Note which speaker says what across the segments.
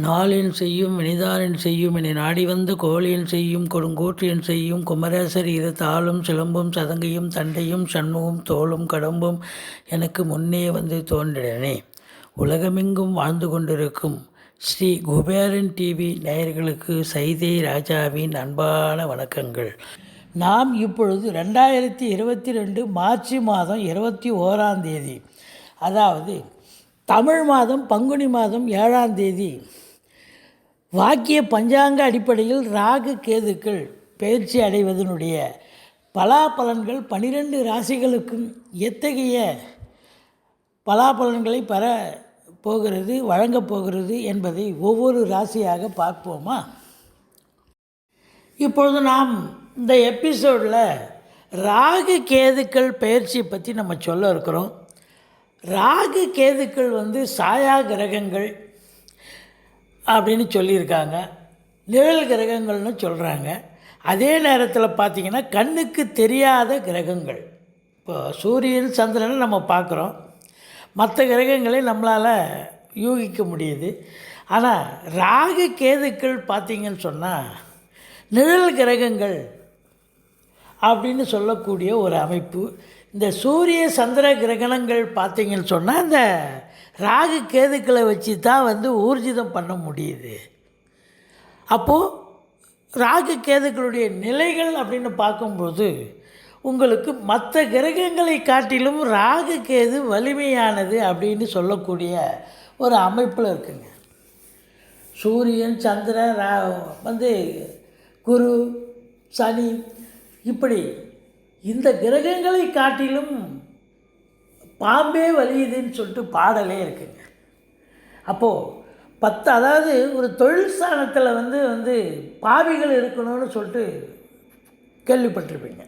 Speaker 1: நாளின் செய்யும் வினிதானின் செய்யும் என நாடி வந்த கோழியின் செய்யும் கொடுங்கூற்றியன் செய்யும் குமரேசர் இது தாளும் சிலம்பும் சதங்கையும் தண்டையும் சண்முகம் தோளும் கடம்பும் எனக்கு முன்னே வந்து தோன்றினே. உலகமெங்கும் வாழ்ந்து கொண்டிருக்கும் ஸ்ரீ குபேரன் டிவி நேயர்களுக்கு சைதை ராஜாவின் அன்பான வணக்கங்கள். நாம் இப்பொழுது 2022 மார்ச் மாதம் 21ஆம் தேதி, அதாவது தமிழ் மாதம் பங்குனி மாதம் 7ஆம் தேதி வாக்கிய பஞ்சாங்க அடிப்படையில் ராகு கேதுக்கள் பயிற்சி அடைவதனுடைய பலாபலன்கள் 12 ராசிகளுக்கும் எத்தகைய பலாபலன்களை பெற போகிறது, வழங்கப் போகிறது என்பதை ஒவ்வொரு ராசியாக பார்ப்போமா? இப்பொழுது நாம் இந்த எபிசோடில் ராகு கேதுக்கள் பயிற்சி பற்றி நம்ம சொல்ல இருக்கிறோம். ராகு கேதுக்கள் சாயா கிரகங்கள் அப்படின்னு சொல்லியிருக்காங்க, நிழல் கிரகங்கள்னு சொல்கிறாங்க. அதே நேரத்தில் பார்த்திங்கன்னா கண்ணுக்கு தெரியாத கிரகங்கள். இப்போ சூரியன் சந்திரனை நம்ம பார்க்குறோம், மற்ற கிரகங்களை நம்மளால் யூகிக்க முடியுது. ஆனால் ராகு கேதுக்கள் பார்த்திங்கன்னு சொன்னால் நிழல் கிரகங்கள் அப்படின்னு சொல்லக்கூடிய ஒரு அமைப்பு. இந்த சூரிய சந்திர கிரகணங்கள் பார்த்திங்கன்னு சொன்னால் இந்த ராகு கேதுக்களை வச்சு தான் ஊர்ஜிதம் பண்ண முடியுது. அப்போது ராகு கேதுக்களுடைய நிலைகள் அப்படின்னு பார்க்கும்போது உங்களுக்கு மற்ற கிரகங்களை காட்டிலும் ராகு கேது வலிமையானது அப்படின்னு சொல்லக்கூடிய ஒரு அமைப்பில் இருக்குங்க. சூரியன் சந்திரன் குரு சனி இப்படி இந்த கிரகங்களை காட்டிலும் பாம்பே வலியுதுன்னு சொல்லிட்டு பாடலே இருக்குங்க. அப்போது அதாவது ஒரு தொழில் ஸ்தானத்தில் பாவிகள் இருக்கணும்னு சொல்லிட்டு கேள்விப்பட்டிருப்பீங்க.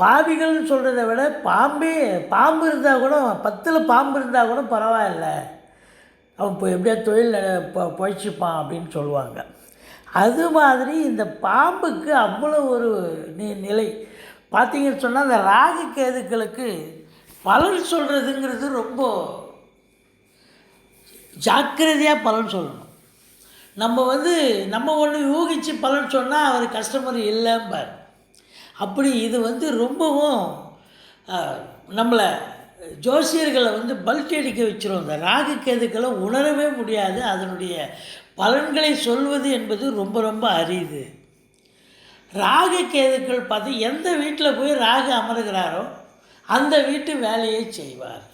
Speaker 1: பாவிகள்னு சொல்கிறத விட பாம்பு இருந்தால் கூட 10 பாம்பு இருந்தால் கூட பரவாயில்ல, அவன் இப்போ எப்படியா தொழில் பொழைச்சிப்பான் அப்படின்னு சொல்லுவாங்க. அது மாதிரி இந்த பாம்புக்கு அவ்வளோ ஒரு நிலை பார்த்திங்கன்னு சொன்னால் அந்த ராகு கேதுக்களுக்கு பலன் சொல்கிறதுங்கிறது ரொம்ப ஜாக்கிரதையாக பலன் சொல்லணும். நம்ம ஒன்று யூகித்து பலன் சொன்னால் அவர் கஸ்டமர் இல்லைம்பார். அப்படி இது ரொம்பவும் நம்மளை ஜோசியர்களை பல்ட்டி அடிக்க வச்சிரும். இந்த ராகு கேதுக்களை உணரவே முடியாது. அதனுடைய பலன்களை சொல்வது என்பது ரொம்ப ரொம்ப அரிது. ராகு கேதுக்கள் பார்த்து எந்த வீட்டில் போய் ராகு அமர்கிறாரோ அந்த வீட்டு வேலையை செய்வார்.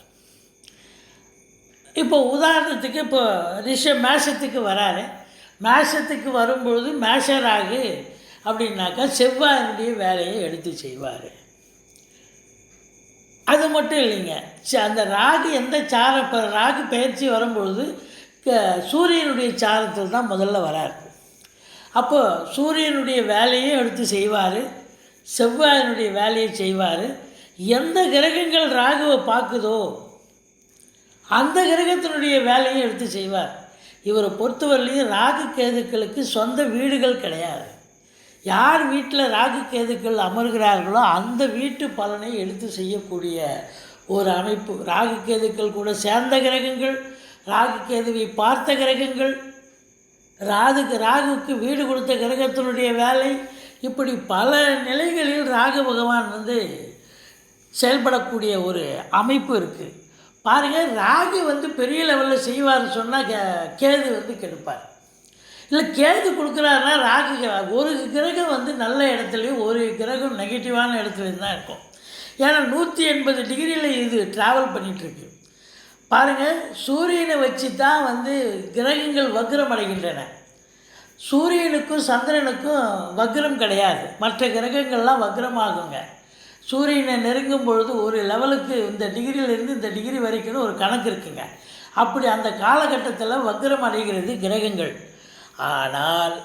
Speaker 1: இப்போ உதாரணத்துக்கு இப்போ மேஷத்துக்கு வராரு, மேஷத்துக்கு வரும்பொழுது மேஷ ராகு அப்படின்னாக்கா செவ்வாயினுடைய வேலையை எடுத்து செய்வார். அது மட்டும் இல்லைங்க, அந்த ராகு எந்த இப்போ ராகு பயிற்சி வரும்பொழுது சூரியனுடைய சாரத்தில் தான் முதல்ல வரார். அப்போது சூரியனுடைய வேலையை எடுத்து செய்வார், செவ்வாயினுடைய வேலையை செய்வார். எந்த கிரகங்கள் ராகுவை பார்க்குதோ அந்த கிரகத்தினுடைய வேலையை எடுத்து செய்வார். இவரை பொறுத்தவரையிலையும் ராகு கேதுக்களுக்கு சொந்த வீடுகள் கிடையாது. யார் வீட்டில் ராகு கேதுக்கள் அமர்கிறார்களோ அந்த வீட்டு பலனை எடுத்து செய்யக்கூடிய ஒரு அமைப்பு. ராகு கேதுக்கள் கூட சேர்ந்த கிரகங்கள், ராகு கேதுவை பார்த்த கிரகங்கள், ராகுவுக்கு வீடு கொடுத்த கிரகத்தினுடைய வேலை, இப்படி பல நிலைகளில் ராகு பகவான் செயல்படக்கூடிய ஒரு அமைப்பு இருக்குது. பாருங்கள், ராகு பெரிய லெவலில் செய்வார்னு சொன்னால் கேது கெடுப்பார். இல்லை கேது கொடுக்குறாருன்னா ராகு ஒரு கிரகம் நல்ல இடத்துலையும் ஒரு கிரகம் நெகட்டிவான இடத்துலையும் தான் இருக்கும். ஏன்னா 180 டிகிரியில் இது ட்ராவல் பண்ணிகிட்ருக்கு. பாருங்கள், சூரியனை வச்சு தான் கிரகங்கள் வக்ரம் அடைகின்றன. சூரியனுக்கும் சந்திரனுக்கும் வக்ரம் கிடையாது. மற்ற கிரகங்கள்லாம் வக்ரமாகுங்க. சூரியனை நெருங்கும் பொழுது ஒரு லெவலுக்கு இந்த டிகிரியிலேருந்து இந்த டிகிரி வரைக்கும் ஒரு கணக்கு இருக்குங்க. அப்படி அந்த காலகட்டத்தில் வக்ரம் அடைகிறது கிரகங்கள். ஆனால்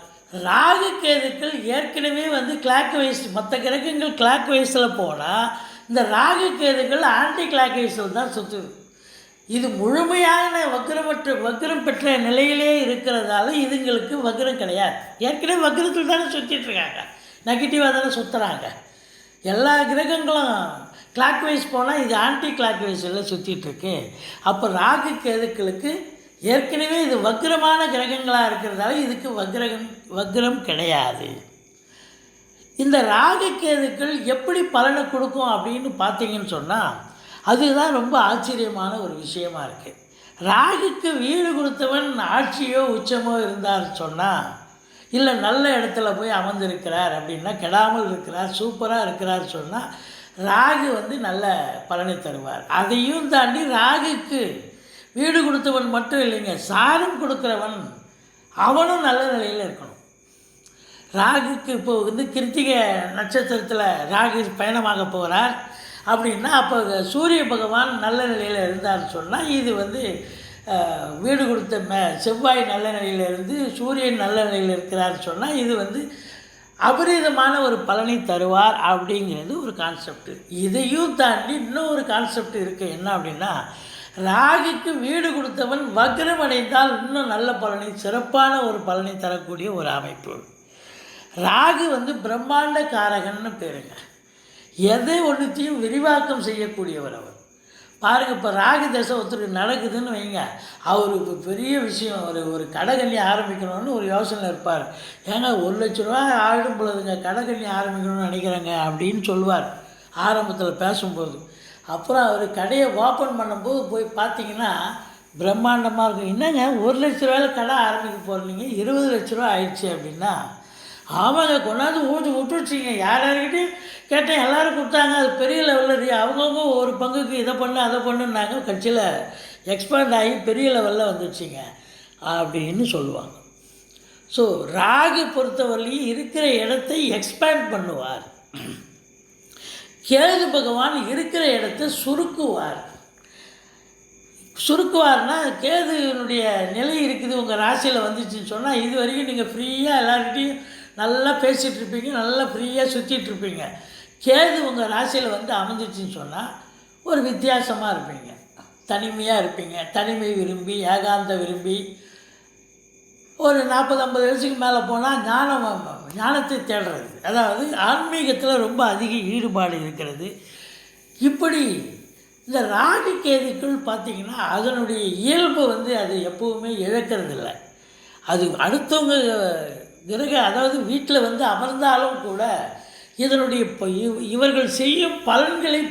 Speaker 1: ராகு கேதுக்கள் ஏற்கனவே கிளாக் வைஸ், மற்ற கிரகங்கள் கிளாக் வைஸில் போனால் இந்த ராகு கேதுக்கள் ஆன்டி கிளாக் வைஸில் தான் சுற்றுது. இது முழுமையான வக்ரம் பெற்ற நிலையிலே இருக்கிறதால இதுங்களுக்கு வக்ரம் கிடையாது. ஏற்கனவே வக்ரத்தில் தானே சுற்றிட்டுருக்காங்க, நெகட்டிவாக தானே சுற்றுறாங்க. எல்லா கிரகங்களும் கிளாக் வைஸ் போனால் இது ஆன்டி கிளாக் வைஸில் சுற்றிட்டுருக்கு. அப்போ ராகு கேதுக்களுக்கு ஏற்கனவே இது வக்ரமான கிரகங்களாக இருக்கிறதால இதுக்கு வக்ரம் கிடையாது. இந்த ராகு கேதுக்கள் எப்படி பலனை கொடுக்கும் அப்படின்னு பார்த்தீங்கன்னு சொன்னால் அதுதான் ரொம்ப ஆச்சரியமான ஒரு விஷயமா இருக்குது. ராகுக்கு வீடு கொடுத்தவன் ஆட்சியோ உச்சமோ இருந்தார் சொன்னால், இல்லை நல்ல இடத்துல போய் அமர்ந்திருக்கிறார் அப்படின்னா, கெடாமல் இருக்கிறார், சூப்பராக இருக்கிறார் சொன்னால் ராகு வந்து நல்ல பலனை தருவார். அதையும் தாண்டி ராகுக்கு வீடு கொடுத்தவன் மட்டும் இல்லைங்க, சாரம் கொடுக்குறவன் அவனும் நல்ல நிலையில் இருக்கணும். ராகுக்கு இப்போ வந்து கிருத்திகை நட்சத்திரத்தில் ராகு பயணமாக போகிறார் அப்படின்னா, அப்போ சூரிய பகவான் நல்ல நிலையில் இருந்தார்னு சொன்னால் இது வந்து வீடு கொடுத்த செவ்வாய் நல்ல நிலையில் இருந்து சூரியன் நல்ல நிலையில் இருக்கிறார்னு சொன்னால் இது வந்து அபரிதமான ஒரு பலனை தருவார் அப்படிங்கிறது ஒரு கான்செப்ட். இதையும் தாண்டி இன்னும் ஒரு கான்செப்ட் இருக்குது. என்ன அப்படின்னா, ராகுக்கு வீடு கொடுத்தவன் வக்ரம் அடைந்தால் இன்னும் நல்ல பலனை, சிறப்பான ஒரு பலனை தரக்கூடிய ஒரு அமைப்பு. ராகு வந்து பிரம்மாண்ட காரகன்னு பேருங்க. எதை ஒன்றுத்தையும் விரிவாக்கம் செய்யக்கூடியவர் அவர். பாருங்கள், இப்போ ராகு தசை ஒருத்தருக்கு நடக்குதுன்னு வைங்க, அவர் இப்போ பெரிய விஷயம், ஒரு கடைக்கண்ணி ஆரம்பிக்கணும்னு ஒரு யோசனை இருப்பார். ஏங்க 1,00,000 ஆயிடும் பொழுதுங்க, கடைக்கண்ணி ஆரம்பிக்கணும்னு நினைக்கிறேங்க அப்படின்னு சொல்லுவார் ஆரம்பத்தில் பேசும்போது. அப்புறம் அவர் கடையை ஓப்பன் பண்ணும்போது போய் பார்த்தீங்கன்னா பிரம்மாண்டமாக இருக்கும். என்னங்க 1,00,000 கடை ஆரம்பிக்க போகிறீங்க, 20,00,000 ஆயிடுச்சு அப்படின்னா, ஆமாங்க கொண்டாந்து ஊற்றி விட்டுருச்சிங்க. யார்கிட்டையும் கேட்டேன், எல்லோரும் கொடுத்தாங்க. அது பெரிய லெவலில் அவங்கவுங்க ஒரு பங்குக்கு இதை பண்ணு அதை பண்ணுன்னாங்க. கட்சியில் எக்ஸ்பேண்ட் ஆகி பெரிய லெவலில் வந்துடுச்சிங்க அப்படின்னு சொல்லுவாங்க. ஸோ ராகு பொறுத்தவரையும் இருக்கிற இடத்தை எக்ஸ்பேண்ட் பண்ணுவார். கேது பகவான் இருக்கிற இடத்தை சுருக்குவார்னா, கேதுனுடைய நிலை இருக்குது உங்கள் ராசியில் வந்துச்சுன்னு சொன்னால், இது வரைக்கும் நீங்கள் ஃப்ரீயாக எல்லார்கிட்டையும் நல்லா பேசிகிட்டு இருப்பீங்க, நல்லா ஃப்ரீயாக சுற்றிட்டுருப்பீங்க. கேது உங்கள் ராசியில் வந்து அமைஞ்சிச்சின்னு சொன்னால் ஒரு வித்தியாசமாக இருப்பீங்க, தனிமையாக இருப்பீங்க. தனிமை விரும்பி, ஏகாந்த விரும்பி, ஒரு 40-50 வயசுக்கு மேலே போனால் ஞானத்தை தேடுறது, அதாவது ஆன்மீகத்தில் ரொம்ப அதிக ஈடுபாடு இருக்கிறது. இப்படி இந்த ராகு கேதுக்கள் பார்த்திங்கன்னா அதனுடைய இயல்பு வந்து அது எப்போவுமே இழக்கிறதில்ல. அது அடுத்தவங்க அதாவது வீட்டில் வந்து அமர்ந்தாலும் கூட இதனுடைய இவர்கள் செய்யும் பலன்களை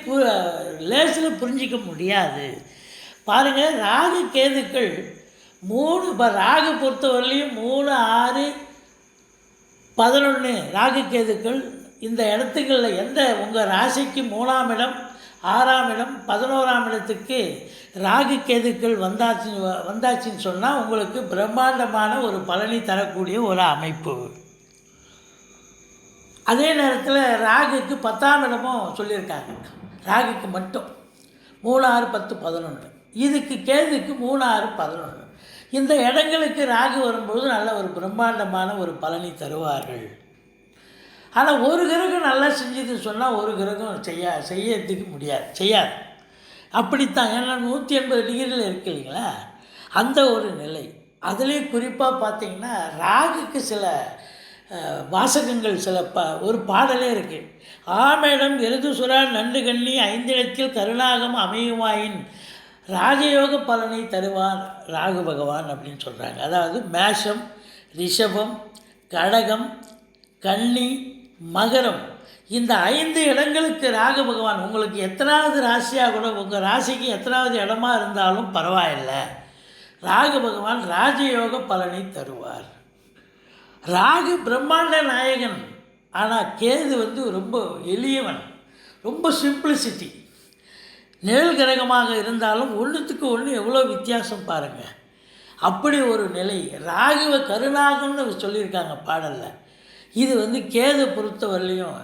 Speaker 1: லேசில் புரிஞ்சிக்க முடியாது. பாருங்கள், ராகு கேதுக்கள் 3 இப்போ ராகு பொறுத்தவரையிலையும் 3, 6, 11 ராகு கேதுக்கள் இந்த இடத்துக்களில் எந்த உங்கள் ராசிக்கு 3ஆம் இடம், 6ஆம் இடம், 11ஆம் இடத்துக்கு ராகு கேதுக்கள் வந்தாச்சுன்னு சொன்னால் உங்களுக்கு பிரம்மாண்டமான ஒரு பலனை தரக்கூடிய ஒரு அமைப்பு. அதே நேரத்தில் ராகுக்கு 10ஆம் இடமும் சொல்லியிருக்காங்க. ராகுக்கு மட்டும் 3, 6, 10, 11. இதுக்கு கேதுக்கு 3, 6, 11. இந்த இடங்களுக்கு ராகு வரும்போது நல்ல ஒரு பிரம்மாண்டமான ஒரு பலனை தருவார்கள். ஆனால் ஒரு கிரகம் நல்லா செஞ்சதுன்னு சொன்னால் ஒரு கிரகம் செய்யறதுக்கு செய்யாது. அப்படித்தான். ஏன்னா 180 டிகிரியில் இருக்கு இல்லைங்களா, அந்த ஒரு நிலை. அதிலே குறிப்பாக பார்த்திங்கன்னா ராகுக்கு சில வாசகங்கள், ஒரு பாடலே இருக்குது. ஆமேடம் எருதுசுரா நண்டு கண்ணி 5 இடத்தில் கருணாகம் அமையுமாயின் ராஜயோக பலனை தருவார் ராகு பகவான் அப்படின்னு சொல்கிறாங்க. அதாவது மேஷம், ரிஷபம், கடகம், கன்னி, மகரம், இந்த 5 இடங்களுக்கு ராகு பகவான் உங்களுக்கு எத்தனாவது ராசியாக கூட, உங்கள் ராசிக்கு எத்தனாவது இடமா இருந்தாலும் பரவாயில்லை, ராகு பகவான் ராஜயோக பலனை தருவார். ராகு பிரம்மாண்ட நாயகன், ஆனால் கேது வந்து ரொம்ப எளியவன், ரொம்ப சிம்பிளிசிட்டி. நிழல் கிரகமாக இருந்தாலும் ஒன்றுத்துக்கு ஒன்று எவ்வளோ வித்தியாசம் பாருங்கள். அப்படி ஒரு நிலை. ராகுவை கருணாகம்னு சொல்லியிருக்காங்க பாடலில். இது வந்து கேது பொறுத்தவரையிலையும்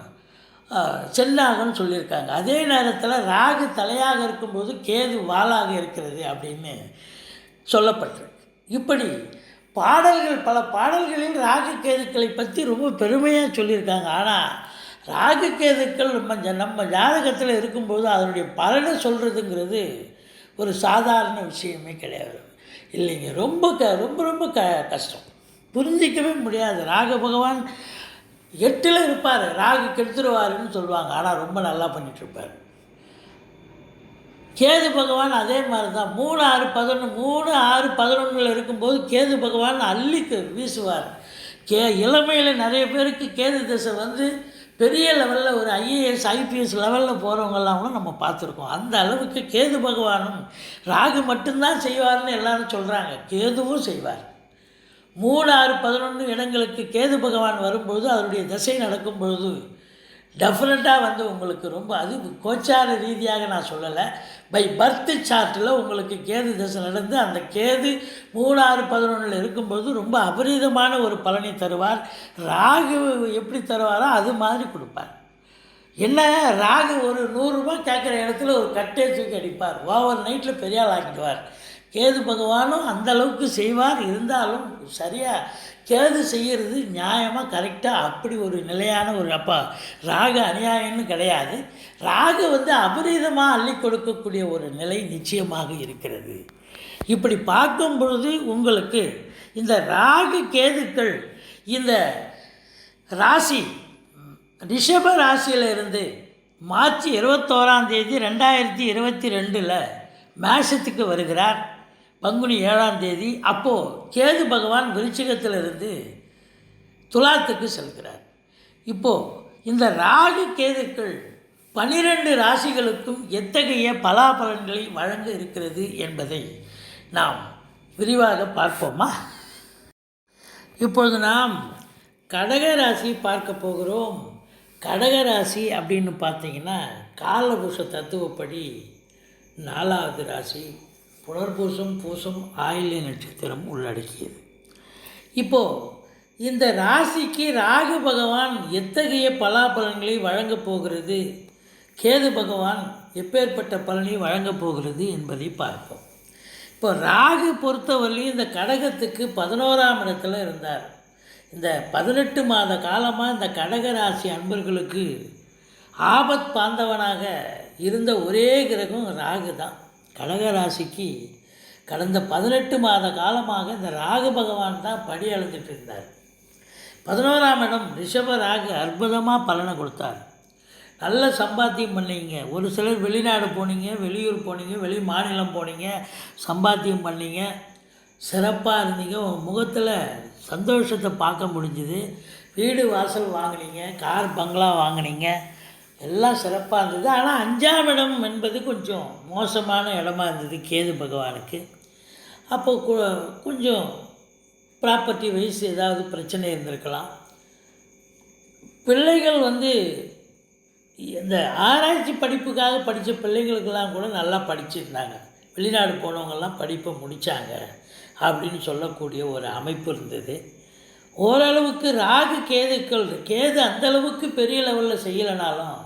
Speaker 1: செல்லாகன்னு சொல்லியிருக்காங்க. அதே நேரத்தில் ராகு தலையாக இருக்கும்போது கேது வாளாக இருக்கிறது அப்படின்னு சொல்லப்பட்டிருக்கு. இப்படி பல பாடல்களில் ராகு கேதுக்களை பற்றி ரொம்ப பெருமையாக சொல்லியிருக்காங்க. ஆனால் ராகு கேதுக்கள் நம்ம ஜாதகத்தில் இருக்கும்போது அதனுடைய பலனை சொல்கிறதுங்கிறது ஒரு சாதாரண விஷயமே கிடையாது இல்லைங்க. ரொம்ப ரொம்ப கஷ்டம், புரிஞ்சிக்கவே முடியாது. ராகு பகவான் 8ல் இருப்பார், ராகு கெடுத்துருவாருன்னு சொல்லுவாங்க. ஆனால் ரொம்ப நல்லா பண்ணிகிட்ருப்பார். கேது பகவான் அதே மாதிரி தான் 3 6 11 3 6 11 இருக்கும்போது கேது பகவான் அள்ளி வீசுவார். இளமையில் நிறைய பேருக்கு கேது திசை வந்து பெரிய லெவலில் ஒரு ஐஏஎஸ் ஐபிஎஸ் லெவலில் போகிறவங்கெல்லாம் கூட நம்ம பார்த்துருக்கோம். அந்த அளவுக்கு கேது பகவானும் ராகு மட்டும்தான் செய்வார்னு எல்லாரும் சொல்கிறாங்க. கேதுவும் செய்வார். 3 6 11 இடங்களுக்கு கேது பகவான் வரும்பொழுது அதனுடைய திசை நடக்கும் பொழுது டெஃபினட்டாக வந்து உங்களுக்கு ரொம்ப அது கோச்சார ரீதியாக நான் சொல்லலை, பை பர்த் சார்ட்டில் உங்களுக்கு கேது திசை நடந்து அந்த கேது 3 6 11 இருக்கும்போது ரொம்ப அபரீதமான ஒரு பலனை தருவார். ராகு எப்படி தருவாரோ அது மாதிரி கொடுப்பார். என்ன, ராகு ஒரு 100 ரூபாய் கேட்குற இடத்துல ஒரு கட்டே தூக்கி அடிப்பார், ஓவர் நைட்டில் பெரிய ஆள் ஆக்கிடுவார். கேது பகவானும் அந்தளவுக்கு செய்வார். இருந்தாலும் சரியாக கேது செய்கிறது நியாயமாக கரெக்டாக அப்படி ஒரு நிலையான ஒரு ராகு அநியாயம்னு கிடையாது. ராகு வந்து அபரீதமாக அள்ளி கொடுக்கக்கூடிய ஒரு நிலை நிச்சயமாக இருக்கிறது. இப்படி பார்க்கும் பொழுது உங்களுக்கு இந்த ராகு கேதுக்கள் இந்த ராசி ரிஷப ராசியிலிருந்து மார்ச் 21 2022 மேஷத்துக்கு வருகிறார். பங்குனி 7 அப்போது கேது பகவான் விருச்சிகத்திலிருந்து துலாத்துக்கு செல்கிறார். இப்போது இந்த ராகு கேதுக்கள் 12 ராசிகளுக்கும் எத்தகைய பலாபலன்களை வழங்க இருக்கிறது என்பதை நாம் விரிவாக பார்ப்போமா? இப்பொழுது நாம் கடக ராசி பார்க்க போகிறோம். கடக ராசி அப்படின்னு பார்த்தீங்கன்னா காலபுருஷ தத்துவப்படி 4வது ராசி, புனர்பூசம் பூசம் ஆயில்ய நட்சத்திரம் உள்ளடக்கியது. இப்போது இந்த ராசிக்கு ராகு பகவான் எத்தகைய பலாபலன்களை வழங்கப் போகிறது, கேது பகவான் எப்பேற்பட்ட பலனை வழங்கப் போகிறது என்பதை பார்ப்போம். இப்போ ராகு பொறுத்தவரையிலும் இந்த கடகத்துக்கு 11ஆம் இடத்துல இருந்தார். இந்த 18 மாத காலமாக இந்த கடக ராசி அன்பர்களுக்கு ஆபத் பாந்தவனாக இருந்த ஒரே கிரகம் ராகு தான். கடகராசிக்கு கடந்த 18 மாத காலமாக இந்த ராகு பகவான் தான் படி அளந்துட்டு இருந்தார். 11ஆம் இடம் ரிஷப ராகு அற்புதமாக பலனை கொடுத்தார். நல்ல சம்பாத்தியம் பண்ணீங்க. ஒரு சிலர் வெளிநாடு போனீங்க, வெளியூர் போனீங்க, வெளி மாநிலம் போனீங்க, சம்பாத்தியம் பண்ணீங்க, சிறப்பாக இருந்தீங்க. உங்கள் முகத்தில் சந்தோஷத்தை பார்க்க முடிஞ்சுது. வீடு வாசல் வாங்கினீங்க, கார் பங்களா வாங்கினீங்க, எல்லாம் சிறப்பாக இருந்தது. ஆனால் 5ஆம் இடம் என்பது கொஞ்சம் மோசமான இடமா இருந்தது கேது பகவானுக்கு. அப்போது கொஞ்சம் ப்ராப்பர்ட்டி வைஸ் ஏதாவது பிரச்சனை இருந்திருக்கலாம். பிள்ளைகள் வந்து இந்த ஆராய்ச்சி படிப்புக்காக படித்த பிள்ளைங்களுக்கெல்லாம் கூட நல்லா படிச்சிருந்தாங்க. வெளிநாடு போனவங்கெல்லாம் படிப்பை முடித்தாங்க அப்படின்னு சொல்லக்கூடிய ஒரு அமைப்பு இருந்தது. ஓரளவுக்கு ராகு கேதுக்கள், கேது அந்தளவுக்கு பெரிய லெவலில் செய்யலைனாலும்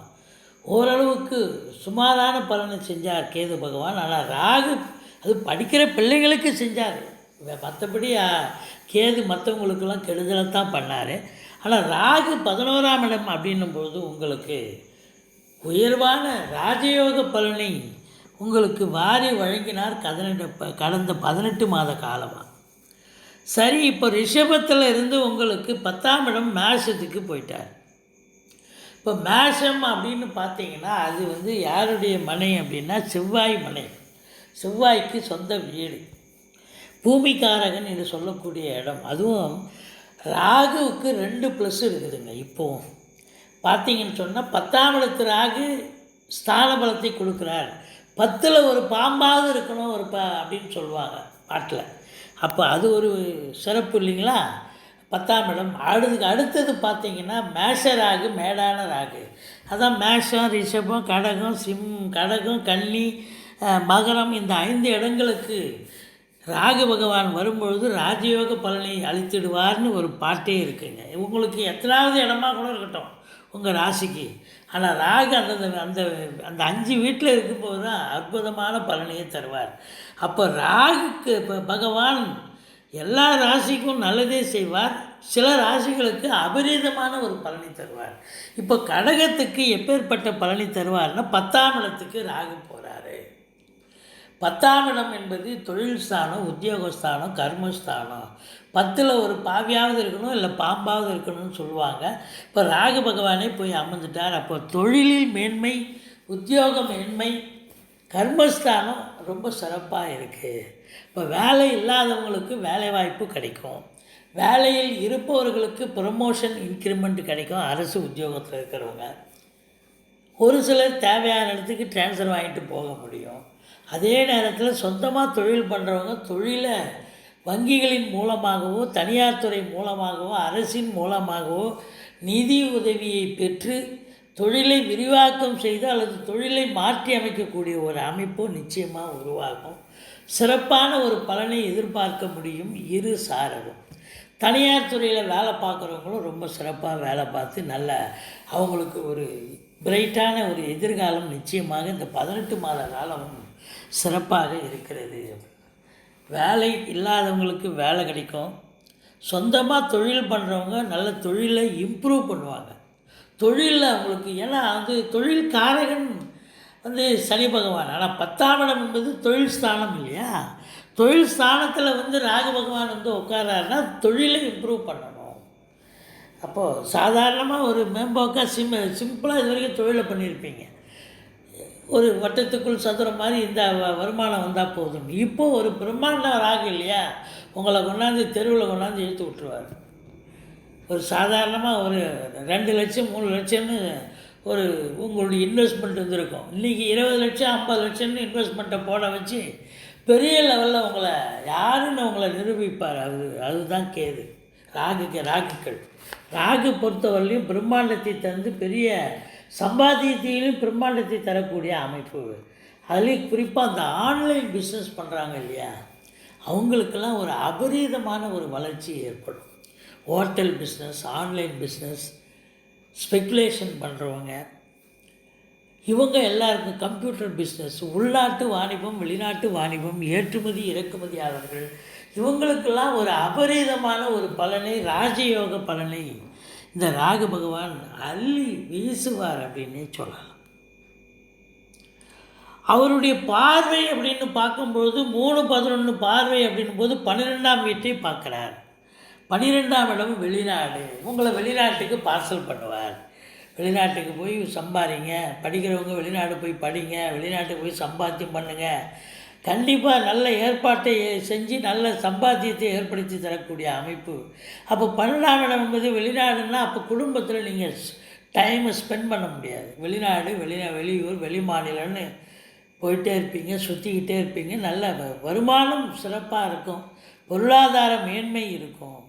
Speaker 1: ஓரளவுக்கு சுமாரான பலனை செஞ்சார் கேது பகவான். ஆனால் ராகு அது படிக்கிற பிள்ளைங்களுக்கு செஞ்சார். மற்றபடி கேது மற்றவங்களுக்கெல்லாம் கெடுதலை தான் பண்ணார். ஆனால் ராகு 11ஆம் இடம் அப்படின்னும்போது உங்களுக்கு உயர்வான ராஜயோக பலனை உங்களுக்கு வாரி வழங்கினார் கடந்த 18 மாத காலமாக. சரி, இப்போ ரிஷபத்தில் இருந்து உங்களுக்கு 10ஆம் இடம் மேஷத்துக்கு போயிட்டார். இப்போ மேஷம் அப்படின்னு பார்த்தீங்கன்னா அது வந்து யாருடைய மனை அப்படின்னா செவ்வாய் மனை, செவ்வாய்க்கு சொந்த வீடு, பூமிக்காரகன் என்று சொல்லக்கூடிய இடம். அதுவும் ராகுவுக்கு 2 ப்ளஸ் இருக்குதுங்க. இப்போது பார்த்தீங்கன்னு சொன்னால் 10ஆம் இடத்து ராகு ஸ்தான பலத்தை கொடுக்குறார். 10ல் ஒரு பாம்பாவது இருக்கணும் அப்படின்னு சொல்லுவாங்க பாட்டில். அப்போ அது ஒரு சிறப்பு இல்லைங்களா? 10ஆம் இடம். அடுத்தது பார்த்திங்கன்னா மேஷ ராகு, மேடான ராகு. அதான் மேஷம், ரிஷபம், கடகம், கன்னி, மகரம், இந்த 5 இடங்களுக்கு ராகு பகவான் வரும்பொழுது ராஜயோக பலனை அளித்திடுவார்னு ஒரு பாட்டே இருக்குங்க. உங்களுக்கு எத்தனாவது இடமா கூட இருக்கட்டும் உங்கள் ராசிக்கு, ஆனால் ராகு அந்த 5 வீட்டில் இருக்கும்போது தான் அற்புதமான பலனையை தருவார். அப்போ ராகுக்கு பகவான் எல்லா ராசிக்கும் நல்லதே செய்வார், சில ராசிகளுக்கு அபரீதமான ஒரு பலனை தருவார். இப்போ கடகத்துக்கு எப்பேற்பட்ட பலனை தருவார்னா 10ஆம் இடத்துக்கு ராகு போகிறாரு. 10ஆம் இடம் என்பது தொழில் ஸ்தானம், உத்தியோகஸ்தானம், கர்மஸ்தானம். 10ல் ஒரு பாவியாவது இருக்கணும், இல்லை பாம்பாவது இருக்கணும்னு சொல்லுவாங்க. இப்போ ராகு பகவானே போய் அமர்ந்துட்டார். அப்போ தொழிலில் மேன்மை, உத்தியோக மேன்மை, கர்மஸ்தானம் ரொம்ப சிறப்பாக இருக்குது. இப்போ வேலை இல்லாதவங்களுக்கு வேலை வாய்ப்பு கிடைக்கும், வேலையில் இருப்பவர்களுக்கு ப்ரமோஷன் இன்க்ரிமெண்ட் கிடைக்கும். அரசு உத்தியோகத்தில் இருக்கிறவங்க ஒரு சிலர் தேவையான இடத்துக்கு ட்ரான்ஸ்ஃபர் வாங்கிட்டு போக முடியும். அதே நேரத்தில் சொந்தமாக தொழில் பண்ணுறவங்க தொழிலை வங்கிகளின் மூலமாகவோ தனியார் துறை மூலமாகவோ அரசின் மூலமாகவோ நிதி உதவியை பெற்று தொழிலை விரிவாக்கம் செய்து அல்லது தொழிலை மாற்றி அமைக்கக்கூடிய ஒரு அமைப்பு நிச்சயமாக உருவாகும். சிறப்பான ஒரு பலனை எதிர்பார்க்க முடியும் இரு சாரரும். தனியார் துறையில் வேலை பார்க்குறவங்களும் ரொம்ப சிறப்பாக வேலை பார்த்து நல்ல அவங்களுக்கு ஒரு பிரைட்டான ஒரு எதிர்காலம் நிச்சயமாக இந்த 18 மாத காலமும் சிறப்பாக இருக்கிறது. வேலை இல்லாதவங்களுக்கு வேலை கிடைக்கும். சொந்தமாக தொழில் பண்ணுறவங்க நல்ல தொழிலை இம்ப்ரூவ் பண்ணுவாங்க. தொழிலில் அவங்களுக்கு ஏன்னா தொழில் காரகன் சனி பகவான். ஆனால் 10ஆம் இடம் என்பது தொழில் ஸ்தானம் இல்லையா? தொழில் ஸ்தானத்தில் ராகு பகவான் உட்காராருன்னா தொழிலை இம்ப்ரூவ் பண்ணணும். அப்போது சாதாரணமாக ஒரு மேம்போக்காக சிம்பிளாக இது வரைக்கும் தொழிலை பண்ணியிருப்பீங்க. ஒரு வட்டத்துக்குள் சதுரம் மாதிரி இந்த வருமானம் வந்தால் போதும். இப்போது ஒரு பிரம்மாண்டம் ராகு இல்லையா, உங்களை கொண்டாந்து தெருவில் கொண்டாந்து இழுத்து விட்டுருவார். ஒரு சாதாரணமாக ஒரு 2 லட்சம் 3 லட்சம்னு ஒரு உங்களுடைய இன்வெஸ்ட்மெண்ட் இருந்திருக்கும். இன்றைக்கி 20 லட்சம் 50 லட்சம்னு இன்வெஸ்ட்மெண்ட்டை போட வச்சு பெரிய லெவலில் உங்களை யாருன்னு உங்களை நிரூபிப்பார். அதுதான் கேது. ராகுக்கள் ராகு பொறுத்தவரையிலையும் பிரம்மாண்டத்தை தந்து பெரிய சம்பாத்தியத்திலும் பிரம்மாண்டத்தை தரக்கூடிய அமைப்பு. அதுலேயும் குறிப்பாக அந்த ஆன்லைன் பிஸ்னஸ் பண்ணுறாங்க இல்லையா, அவங்களுக்கெல்லாம் ஒரு அபரீதமான ஒரு வளர்ச்சி ஏற்படும். Hotel business, online business, speculation பண்ணுறவங்க இவங்க எல்லாருக்கும், கம்ப்யூட்டர் பிஸ்னஸ், உள்நாட்டு வாணிபம், வெளிநாட்டு வாணிபம், ஏற்றுமதி இறக்குமதியாளர்கள் இவங்களுக்கெல்லாம் ஒரு அபரீதமான ஒரு பலனை, ராஜயோக பலனை இந்த ராகு பகவான் அள்ளி வீசுவார் அப்படின்னே சொல்லலாம். அவருடைய பார்வை அப்படின்னு பார்க்கும்பொழுது 3-11 பார்வை அப்படின்னும் போது 12ஆம் வீட்டை பார்க்குறார். 12ஆம் இடம் வெளிநாடு. உங்களை வெளிநாட்டுக்கு பார்சல் பண்ணுவார். வெளிநாட்டுக்கு போய் சம்பாதிங்க, படிக்கிறவங்க வெளிநாடு போய் படிங்க, வெளிநாட்டுக்கு போய் சம்பாத்தியம் பண்ணுங்கள். கண்டிப்பாக நல்ல ஏற்பாட்டை செஞ்சு நல்ல சம்பாத்தியத்தை ஏற்படுத்தி தரக்கூடிய அமைப்பு. அப்போ 12ஆம் இடம் என்பது வெளிநாடுன்னா அப்போ குடும்பத்தில் நீங்கள் டைமை ஸ்பெண்ட் பண்ண முடியாது. வெளிநாடு, வெளியூர், வெளி மாநிலம்னு போயிட்டே இருப்பீங்க, சுற்றிக்கிட்டே இருப்பீங்க. நல்ல வருமானம் சிறப்பாக இருக்கும், பொருளாதார மேன்மை இருக்கும்.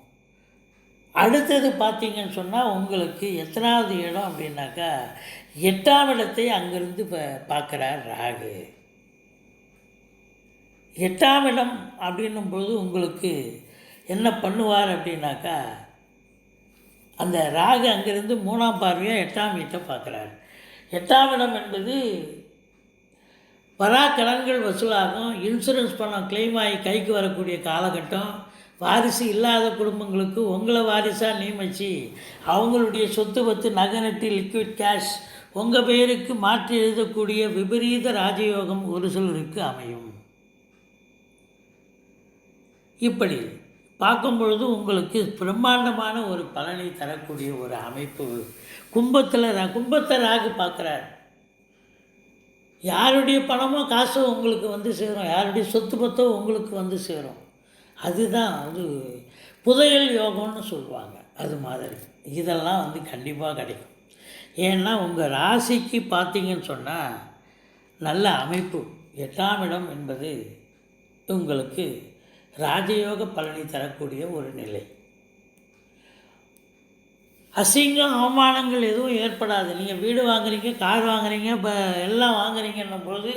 Speaker 1: அடுத்தது பார்த்தீங்கன்னு சொன்னால் உங்களுக்கு எத்தனாவது இடம் அப்படின்னாக்கா 8ஆம் இடத்தை அங்கேருந்து பார்க்குறார் ராகு. 8ஆம் இடம் அப்படின்னும்போது உங்களுக்கு என்ன பண்ணுவார் அப்படின்னாக்கா, அந்த ராகு அங்கேருந்து 3ஆம் பார்வையாக 8ஆம் வீட்டை பார்க்குறாரு. 8ஆம் இடம் என்பது கடன்கள் வசூலாகும், இன்சூரன்ஸ் பணம் கிளைம் ஆகி கைக்கு வரக்கூடிய காலகட்டம். வாரிசு இல்லாத குடும்பங்களுக்கு உங்களை வாரிசாக நியமித்து அவங்களுடைய சொத்து பத்து நகை நட்டு லிக்விட் கேஷ் உங்கள் பெயருக்கு மாற்றி எழுதக்கூடிய விபரீத ராஜயோகம் ஒரு சிலருக்கு அமையும். இப்படி பார்க்கும்பொழுது உங்களுக்கு பிரம்மாண்டமான ஒரு பலனை தரக்கூடிய ஒரு அமைப்பு. கும்பத்தை ராகு பார்க்குறார். யாருடைய பணமோ காசோ உங்களுக்கு வந்து சேரும், யாருடைய சொத்து பத்தோ உங்களுக்கு வந்து சேரும். அதுதான் புதையல் யோகம்னு சொல்லுவாங்க. அது மாதிரி இதெல்லாம் கண்டிப்பாக கிடைக்கும். ஏன்னா உங்கள் ராசிக்கு பார்த்தீங்கன்னு சொன்னால் நல்ல அமைப்பு. 8ஆம் இடம் என்பது உங்களுக்கு ராஜயோக பலனை தரக்கூடிய ஒரு நிலை. அசிங்கம் அவமானங்கள் எதுவும் ஏற்படாது. நீங்கள் வீடு வாங்குறீங்க, கார் வாங்குறீங்க, இப்போ எல்லாம் வாங்குறீங்கன்னும் போது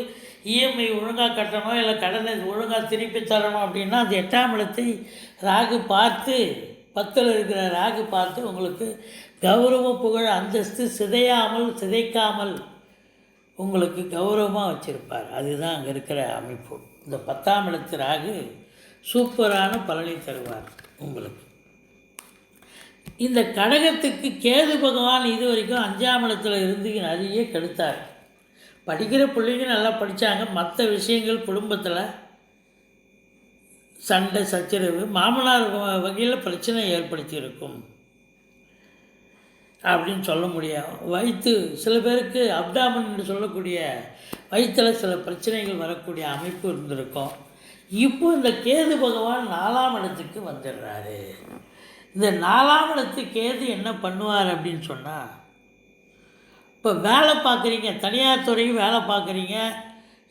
Speaker 1: இஎம்ஐ ஒழுங்காக கட்டணும், இல்லை கடனை ஒழுங்காக திருப்பி தரணும் அப்படின்னா அந்த 8ஆம் இடத்தை ராகு பார்த்து, 10ல் இருக்கிற ராகு பார்த்து உங்களுக்கு கௌரவ புகழ் அந்தஸ்து சிதைக்காமல் உங்களுக்கு கௌரவமாக வச்சுருப்பார். அதுதான் அங்கே இருக்கிற அமைப்பு. இந்த 10ஆம் இடத்து ராகு சூப்பரான பலனை தருவார் உங்களுக்கு. இந்த கடகத்துக்கு கேது பகவான் இது வரைக்கும் 5ஆம் இடத்துல இருந்து நிறைய கெடுத்தார். படிக்கிற பிள்ளைங்க நல்லா படித்தாங்க, மற்ற விஷயங்கள் குடும்பத்தில் சண்டை சச்சரவு, மாமனார் வகையில் பிரச்சனை ஏற்படுத்தி இருக்கும். அப்படின்னு சொல்ல முடியும். வயிற்று சில பேருக்கு அப்டாமன் என்று சொல்லக்கூடிய வயிற்றில் சில பிரச்சனைகள் வரக்கூடிய அமைப்பு இருந்திருக்கும். இப்போ இந்த கேது பகவான் 4ஆம் இடத்துக்கு வந்துடுறாரு. இந்த 4ஆம் இடத்து கேது என்ன பண்ணுவார் அப்படின்னு சொன்னால், இப்போ வேலை பார்க்குறீங்க, தனியார் துறையும் வேலை பார்க்குறீங்க,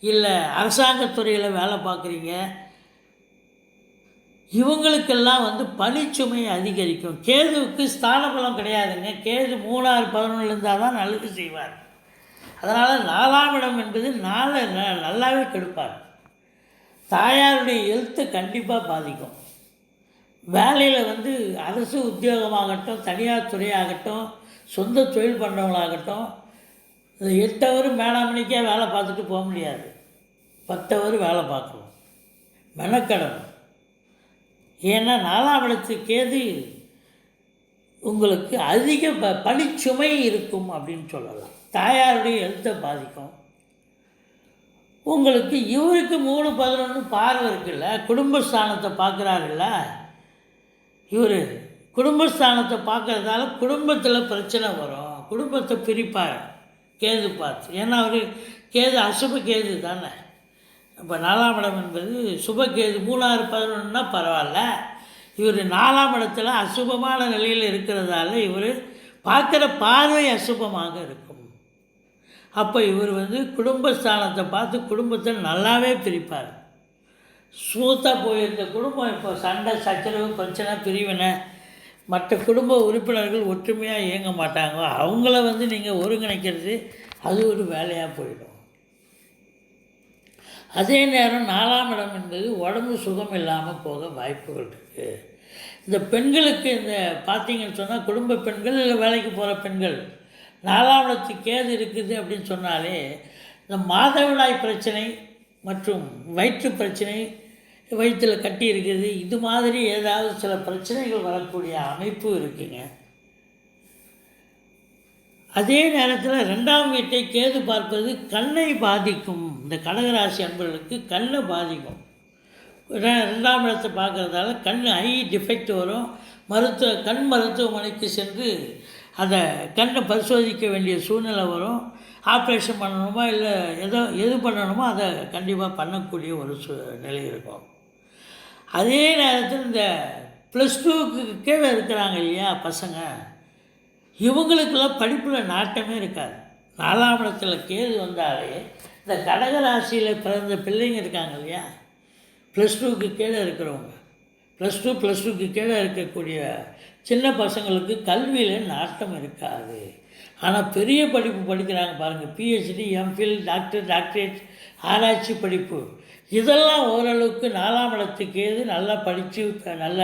Speaker 1: இல்லை அரசாங்கத்துறையில் வேலை பார்க்குறீங்க, இவங்களுக்கெல்லாம் பணிச்சுமை அதிகரிக்கும். கேதுவுக்கு ஸ்தானபலம் கிடையாதுங்க. கேது 3, 6, 11 இருந்தால் தான் நல்லது செய்வார். அதனால் 4ஆம் இடம் என்பது நல்லாவே கெடுப்பார். தாயாருடைய ஹெல்த்தை கண்டிப்பாக பாதிக்கும். வேலையில் அரசு உத்தியோகமாகட்டும், தனியார் துறையாகட்டும், சொந்த தொழில் பண்ணுறவங்களாகட்டும், 8 ஹவர் மேலே மணிக்கே வேலை பார்த்துட்டு போக முடியாது. 10 ஹவர் வேலை பார்க்கணும், மெனக்கடணும். ஏன்னா 4ஆம் இடத்து கேது உங்களுக்கு அதிக பணிச்சுமை இருக்கும் அப்படின்னு சொல்லலாம். தாயாருடைய ஹெல்த்தை பாதிக்கும். உங்களுக்கு இவருக்கு 3, 11 பார்வை இருக்குல்ல, குடும்பஸ்தானத்தை பார்க்குறாருல்ல, இவர் குடும்பஸ்தானத்தை பார்க்குறதால குடும்பத்தில் பிரச்சனை வரும், குடும்பத்தை பிரிப்பார் கேது பார்த்து. ஏன்னா அவர் கேது அசுப கேது தானே. இப்போ 4ஆம் இடம் என்பது சுபகேது. 3, 6, 11ன்னா பரவாயில்ல. இவர் 4ஆம் இடத்துல அசுபமான நிலையில் இருக்கிறதால இவர் பார்க்குற பார்வை அசுபமாக இருக்கும். அப்போ இவர் குடும்பஸ்தானத்தை பார்த்து குடும்பத்தை நல்லாவே பிரிப்பார். ஸ்மூத்தாக போயிருந்த குடும்பம் இப்போ சண்டை சச்சரவு பிரச்சனை பிரிவினை, மற்ற குடும்ப உறுப்பினர்கள் ஒற்றுமையாக இயங்க மாட்டாங்க. அவங்கள நீங்கள் ஒருங்கிணைக்கிறது அது ஒரு வேலையாக போயிடும். அதே நேரம் 4ஆம் இடம் என்பது உடம்பு சுகம் இல்லாமல் போக வாய்ப்புகள் இருக்குது. இந்த பெண்களுக்கு இந்த பார்த்தீங்கன்னு சொன்னால், குடும்ப பெண்கள் இல்லை வேலைக்கு போகிற பெண்கள் 4ஆம் இடத்துக்கு கேது இருக்குது அப்படின்னு சொன்னாலே இந்த மாதவிடாய் பிரச்சனை மற்றும் வயிற்று பிரச்சனை, வயிற்றில் கட்டி இருக்குது, இது மாதிரி ஏதாவது சில பிரச்சனைகள் வரக்கூடிய அமைப்பு இருக்குங்க. அதே நேரத்தில் 2ஆம் வீட்டை கேது பார்ப்பது கண்ணை பாதிக்கும். இந்த கடகராசி அன்பர்களுக்கு கண்ணை பாதிக்கும். 2ஆம் இடத்தை பார்க்குறதால கண் ஐ டிஃபெக்ட் வரும். கண் மருத்துவமனைக்கு சென்று அதை கண்ணை பரிசோதிக்க வேண்டிய சூழ்நிலை வரும். ஆப்ரேஷன் பண்ணணுமா இல்லை எது பண்ணணுமோ அதை கண்டிப்பாக பண்ணக்கூடிய ஒரு நிலை இருக்கும். அதே நேரத்தில் இந்த +2க்கு கீழே இருக்கிறாங்க இல்லையா பசங்க, இவங்களுக்கெல்லாம் படிப்பில் நாட்டமே இருக்காது. 4ஆம் இடத்துல கேது வந்தாலே இந்த கடகராசியில் பிறந்த பிள்ளைங்க இருக்காங்க இல்லையா, +2க்கு கீழே இருக்கிறவங்க, +2க்கு கீழே இருக்கக்கூடிய சின்ன பசங்களுக்கு கல்வியில் நாட்டம் இருக்காது. ஆனால் பெரிய படிப்பு படிக்கிறாங்க பாருங்கள், PhD, MPhil, டாக்டரேட், ஆராய்ச்சி படிப்பு, இதெல்லாம் ஓரளவுக்கு 4ஆம் இடத்துக்கு ஏது நல்லா படித்து நல்ல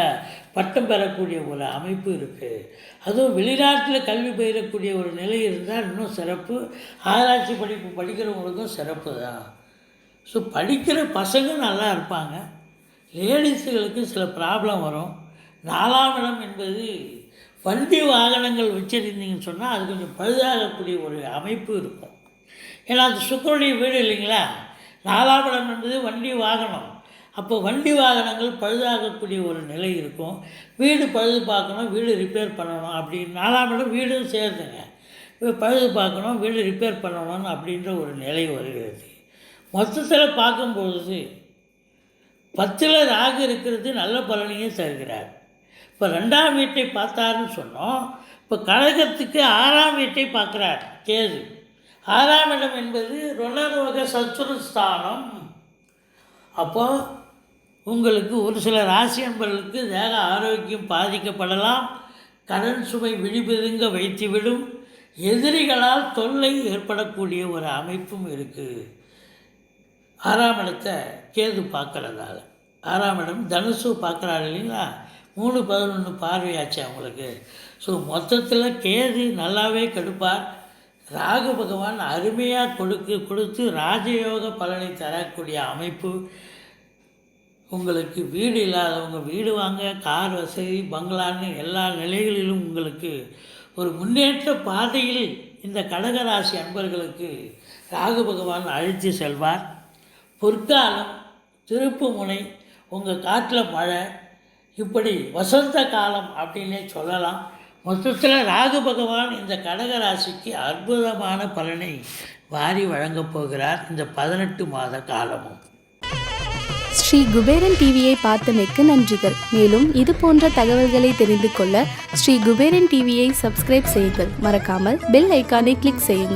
Speaker 1: பட்டம் பெறக்கூடிய ஒரு அமைப்பு இருக்குது. அதுவும் வெளிநாட்டில் கல்வி பயிரக்கூடிய ஒரு நிலை இருந்தால் இன்னும் சிறப்பு. ஆராய்ச்சி படிப்பு படிக்கிறவங்களுக்கும் சிறப்பு தான். ஸோ படிக்கிற பசங்க நல்லா இருப்பாங்க. லேடிஸுகளுக்கு சில ப்ராப்ளம் வரும். 4ஆம் இடம் என்பது வண்டி வாகனங்கள் வச்சுருந்தீங்கன்னு சொன்னால் அது கொஞ்சம் பழுதாகக்கூடிய ஒரு அமைப்பு இருக்கும். ஏன்னா அது சுக்கரனுடைய வீடு இல்லைங்களா. 4ஆம் இடம் என்பது வண்டி வாகனம். அப்போ வண்டி வாகனங்கள் பழுதாகக்கூடிய ஒரு நிலை இருக்கும். வீடு பழுது பார்க்கணும், வீடு ரிப்பேர் பண்ணணும். அப்படி 4ஆம் இடம் வீடும் சேர்ந்துங்க, பழுது பார்க்கணும், வீடு ரிப்பேர் பண்ணணும் அப்படின்ற ஒரு நிலை வருகிறது. மொத்தத்தில் பார்க்கும்பொழுது 10ல் ராகு இருக்கிறது நல்ல பலனையும் தருகிறார். இப்போ 2ஆம் வீட்டை பார்த்தாருன்னு சொன்னோம். இப்போ கடகத்துக்கு 6ஆம் வீட்டை பார்க்குறார் கேது. 6ஆம் இடம் என்பது ருணரோக சத்துருஸ்தானம். அப்போது உங்களுக்கு ஒரு சில ராசி அன்பர்களுக்கு தேக ஆரோக்கியம் பாதிக்கப்படலாம். கடன் சுமை விழிபெருங்க வைத்துவிடும். எதிரிகளால் தொல்லை ஏற்படக்கூடிய ஒரு அமைப்பும் இருக்குது 6ஆம் இடத்தை கேது பார்க்குறதால. 6ஆம் இடம் தனுசு பார்க்குறாரு இல்லைங்களா, 3, 11 பார்வையாச்சு அவங்களுக்கு. ஸோ மொத்தத்தில் கேது நல்லாவே கெடுப்பார். ராகு பகவான் அருமையாக கொடுத்து ராஜயோக பலனை தரக்கூடிய அமைப்பு. உங்களுக்கு வீடு இல்லாதவங்க வீடு வாங்க, கார் வசதி, பங்களான்னு எல்லா நிலைகளிலும் உங்களுக்கு ஒரு முன்னேற்ற பாதையில் இந்த கடகராசி அன்பர்களுக்கு ராகு பகவான் அழைத்து செல்வார். பொற்காலம், திருப்பு முனை, உங்கள் காட்டில் மழை, இப்படி வசந்த காலம் அப்படின்னே சொல்லலாம். மொத்தத்தில் ராகு பகவான் இந்த கடக ராசிக்கு அற்புதமான பலனை வாரி வழங்கப் போகிறார் இந்த 18 மாத காலமும்.
Speaker 2: ஸ்ரீ குபேரன் டிவியை பார்த்தமைக்கு நன்றிகள். மேலும் இது போன்ற தகவல்களை தெரிந்து கொள்ள ஸ்ரீ குபேரன் டிவியை சப்ஸ்கிரைப் செய்யுங்கள். மறக்காமல் பெல் ஐக்கானை கிளிக் செய்யுங்கள்.